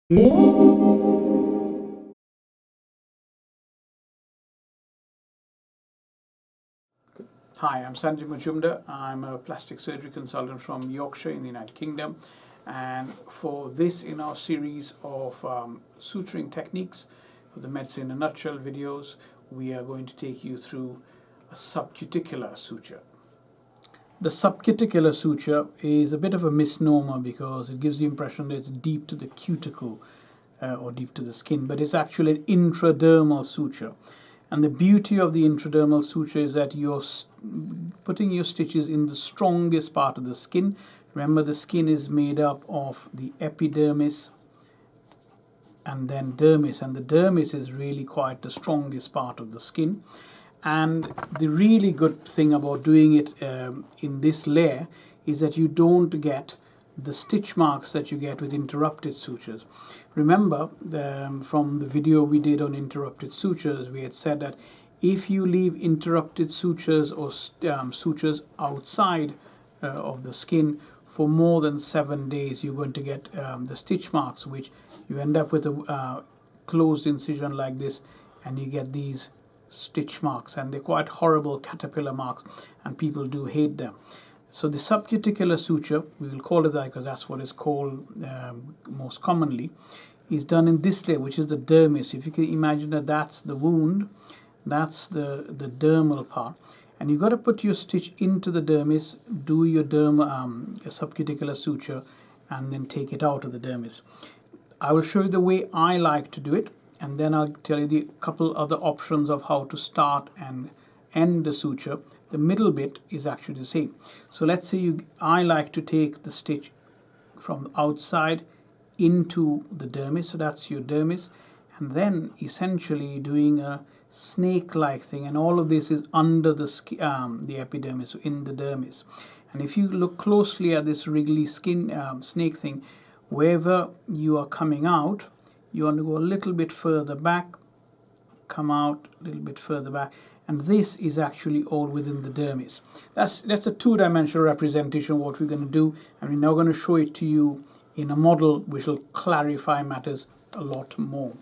Hi, I'm Sanjay Majumdar. I'm a plastic surgery consultant from Yorkshire in the United Kingdom. And for this in our series of suturing techniques for the Medicine in a Nutshell videos, we are going to take you through a subcuticular suture. The subcuticular suture is a bit of a misnomer because it gives the impression that it's deep to the cuticle or deep to the skin, but it's actually an intradermal suture. And the beauty of the intradermal suture is that you're putting your stitches in the strongest part of the skin. Remember, the skin is made up of the epidermis and then dermis, and the dermis is really quite the strongest part of the skin. And the really good thing about doing it in this layer is that you don't get the stitch marks that you get with interrupted sutures. Remember, from the video we did on interrupted sutures, we had said that if you leave interrupted sutures or sutures outside of the skin for more than 7 days, you're going to get the stitch marks, which you end up with a closed incision like this, and you get these stitch marks, and they're quite horrible caterpillar marks, and people do hate them. So the subcuticular suture, we will call it that because that's what it's called most commonly, is done in this layer, which is the dermis. If you can imagine that that's the wound, that's the dermal part, and you've got to put your stitch into the dermis, do your subcuticular suture, and then take it out of the dermis. I will show you the way I like to do it, and then I'll tell you the couple other options of how to start and end the suture. The middle bit is actually the same. So let's say I like to take the stitch from the outside into the dermis, so that's your dermis, and then essentially doing a snake-like thing, and all of this is under the epidermis, so in the dermis. And if you look closely at this wriggly skin snake thing, wherever you are coming out, you want to go a little bit further back, come out a little bit further back, and this is actually all within the dermis. That's a two-dimensional representation of what we're going to do, and we're now going to show it to you in a model which will clarify matters a lot more.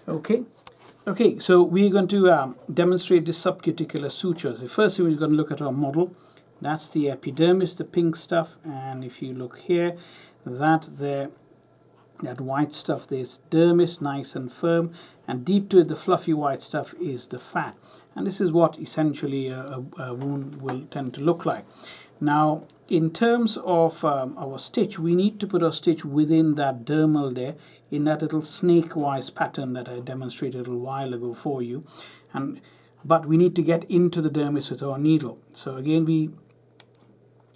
Okay, so we're going to demonstrate the subcuticular sutures. The first thing we're going to look at our model. That's the epidermis, the pink stuff, and if you look here, that white stuff, there's dermis, nice and firm, and deep to it, the fluffy white stuff is the fat. And this is what essentially a wound will tend to look like. Now, in terms of our stitch, we need to put our stitch within that dermal there, in that little snake-wise pattern that I demonstrated a little while ago for you. But we need to get into the dermis with our needle. So again, we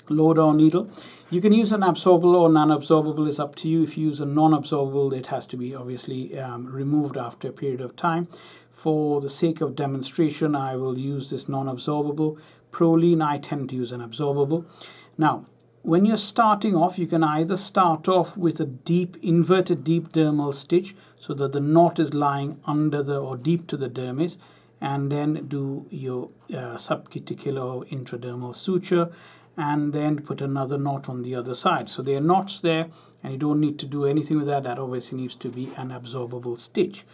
load our needle. You can use an absorbable or non-absorbable, it's up to you. If you use a non-absorbable, it has to be obviously removed after a period of time. For the sake of demonstration, I will use this non-absorbable. Proline, I tend to use an absorbable. Now, when you're starting off, you can either start off with a inverted deep dermal stitch so that the knot is lying under or deep to the dermis, and then do your subcuticular or intradermal suture, and then put another knot on the other side. So there are knots there, and you don't need to do anything with that. That obviously needs to be an absorbable stitch.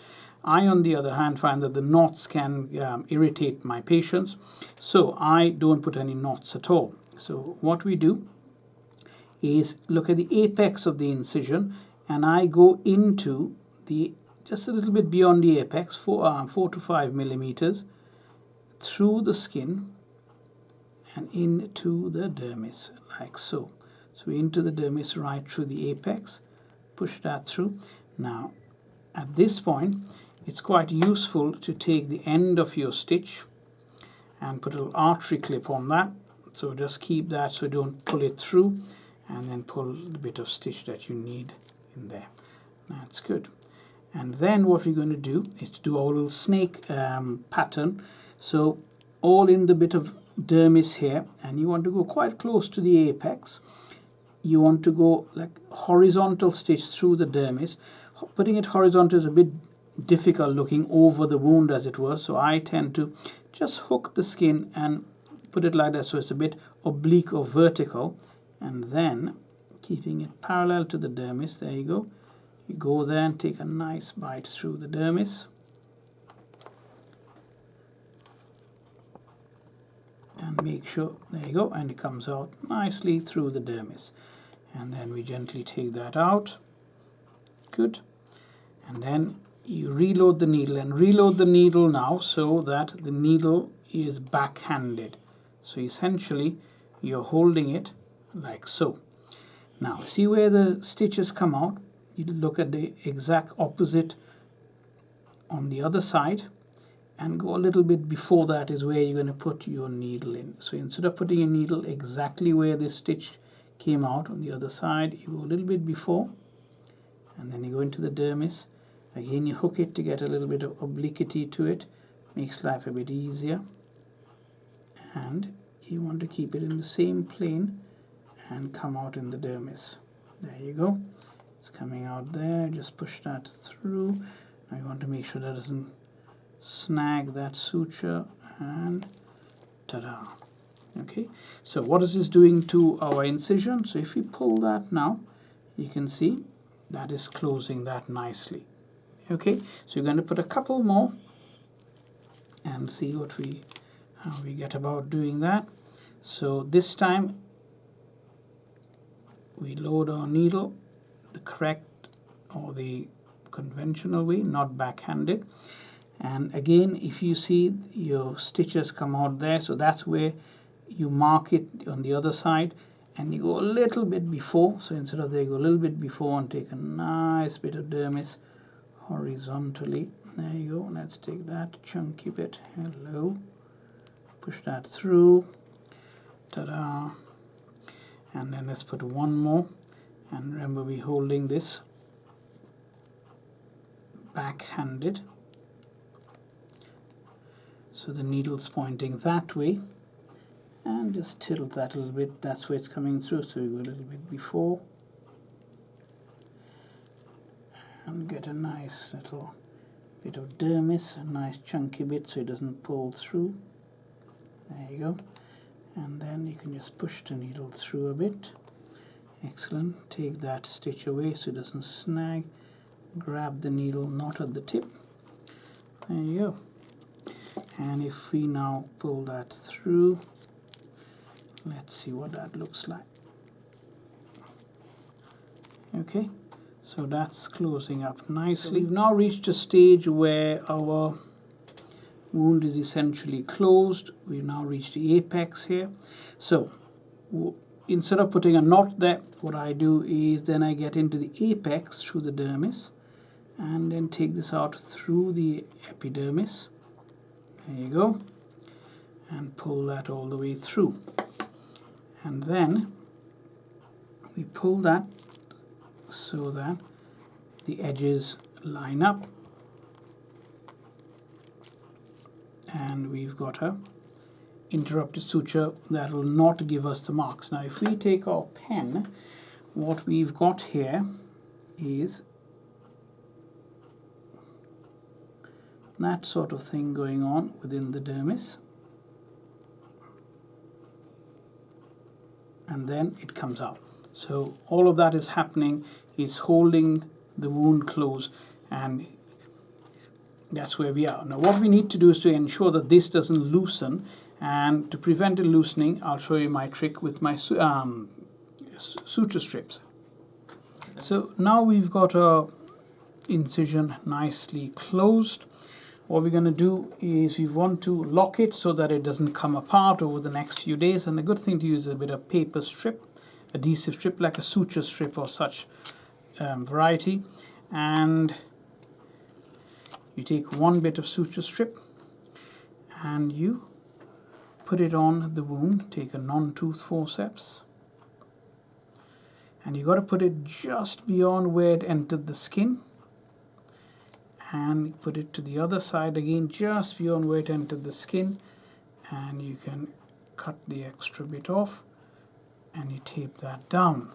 I, on the other hand, find that the knots can irritate my patients, so I don't put any knots at all. So what we do is look at the apex of the incision, and I go into just a little bit beyond the apex, 4 to 5 millimeters, through the skin and into the dermis, like so. So into the dermis right through the apex, push that through. Now, at this point, it's quite useful to take the end of your stitch and put a little artery clip on that. So just keep that so you don't pull it through, and then pull the bit of stitch that you need in there. That's good. And then what we're going to do is to do our little snake pattern. So all in the bit of dermis here, and you want to go quite close to the apex. You want to go like horizontal stitch through the dermis. Putting it horizontal is a bit difficult looking over the wound, as it were, so I tend to just hook the skin and put it like that so it's a bit oblique or vertical, and then keeping it parallel to the dermis, there you go, You go there and take a nice bite through the dermis. And make sure, there you go, and it comes out nicely through the dermis. And then we gently take that out. Good. And then you reload the needle, and reload the needle now so that the needle is backhanded. So essentially you're holding it like so. Now see where the stitches come out? You look at the exact opposite on the other side and go a little bit before that is where you're going to put your needle in. So instead of putting your needle exactly where this stitch came out on the other side, you go a little bit before, and then you go into the dermis. Again, you hook it to get a little bit of obliquity to it, makes life a bit easier. And you want to keep it in the same plane and come out in the dermis. There you go. It's coming out there. Just push that through. Now you want to make sure that doesn't snag that suture, and ta-da. Okay, so what is this doing to our incision? So if you pull that now, you can see that is closing that nicely. Okay, so you're going to put a couple more and see how we get about doing that. So this time we load our needle the correct or the conventional way, not backhanded. And again, if you see your stitches come out there, so that's where you mark it on the other side, and you go a little bit before. So instead of there, you go a little bit before and take a nice bit of dermis horizontally. There you go. Let's take that chunky bit. Hello. Push that through. Ta-da. And then let's put one more. And remember, we're holding this back-handed. So the needle's pointing that way. And just tilt that a little bit. That's where it's coming through. So you go a little bit before. And get a nice little bit of dermis, a nice chunky bit so it doesn't pull through. There you go. And then you can just push the needle through a bit. Excellent. Take that stitch away so it doesn't snag. Grab the needle not at the tip. There you go. And if we now pull that through, let's see what that looks like. Okay, so that's closing up nicely. We've now reached a stage where our wound is essentially closed. We've now reached the apex here. So instead of putting a knot there, what I do is then I get into the apex through the dermis and then take this out through the epidermis. There you go. And pull that all the way through. And then we pull that so that the edges line up. And we've got a interrupted suture that will not give us the marks. Now if we take our pen, what we've got here is that sort of thing going on within the dermis, and then it comes out. So all of that is happening is holding the wound closed, and that's where we are. Now what we need to do is to ensure that this doesn't loosen, and to prevent it loosening, I'll show you my trick with my suture strips. So now we've got our incision nicely closed. What we're going to do is we want to lock it so that it doesn't come apart over the next few days. And a good thing to use is a bit of paper strip, adhesive strip like a suture strip or such variety. And you take one bit of suture strip and you put it on the wound. Take a non-tooth forceps. And you got to put it just beyond where it entered the skin. And put it to the other side again, just beyond where it entered the skin, and you can cut the extra bit off and you tape that down.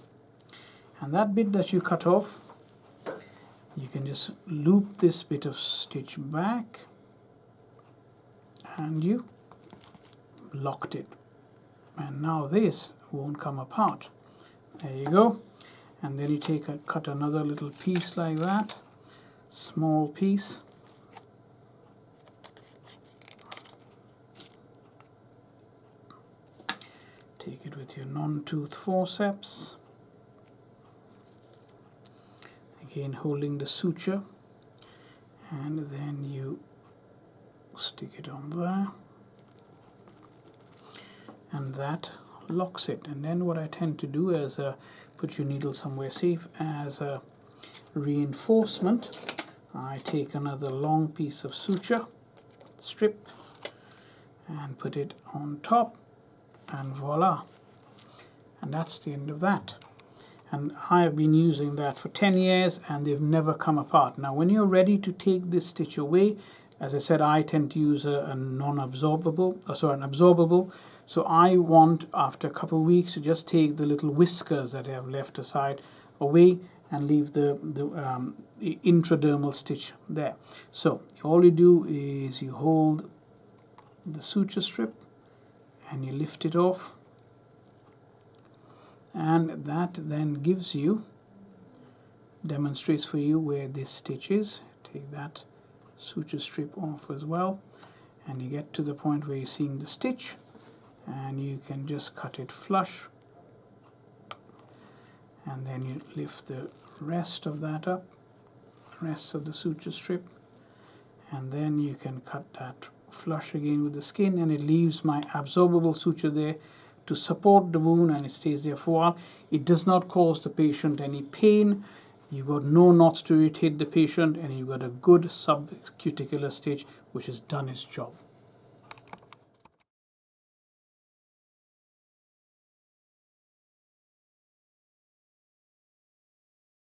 And that bit that you cut off, you can just loop this bit of stitch back and you locked it, and now this won't come apart. There you go. And then you cut another little piece like that, small piece. Take it with your non-tooth forceps. Again, holding the suture, and then you stick it on there, and that locks it. And then what I tend to do is put your needle somewhere safe as a reinforcement. I take another long piece of suture strip and put it on top, and voila, and that's the end of that. And I have been using that for 10 years and they've never come apart. Now when you're ready to take this stitch away, as I said, I tend to use a non-absorbable, an absorbable. So I want, after a couple of weeks, to just take the little whiskers that I have left aside away and leave the intradermal stitch there. So all you do is you hold the suture strip and you lift it off, and that then gives you, demonstrates for you where this stitch is. Take that suture strip off as well, and you get to the point where you're seeing the stitch, and you can just cut it flush, and then you lift the rest of that up, rest of the suture strip, and then you can cut that flush again with the skin, and it leaves my absorbable suture there to support the wound, and it stays there for a while. It does not cause the patient any pain. You've got no knots to irritate the patient, and you've got a good subcuticular stitch which has done its job.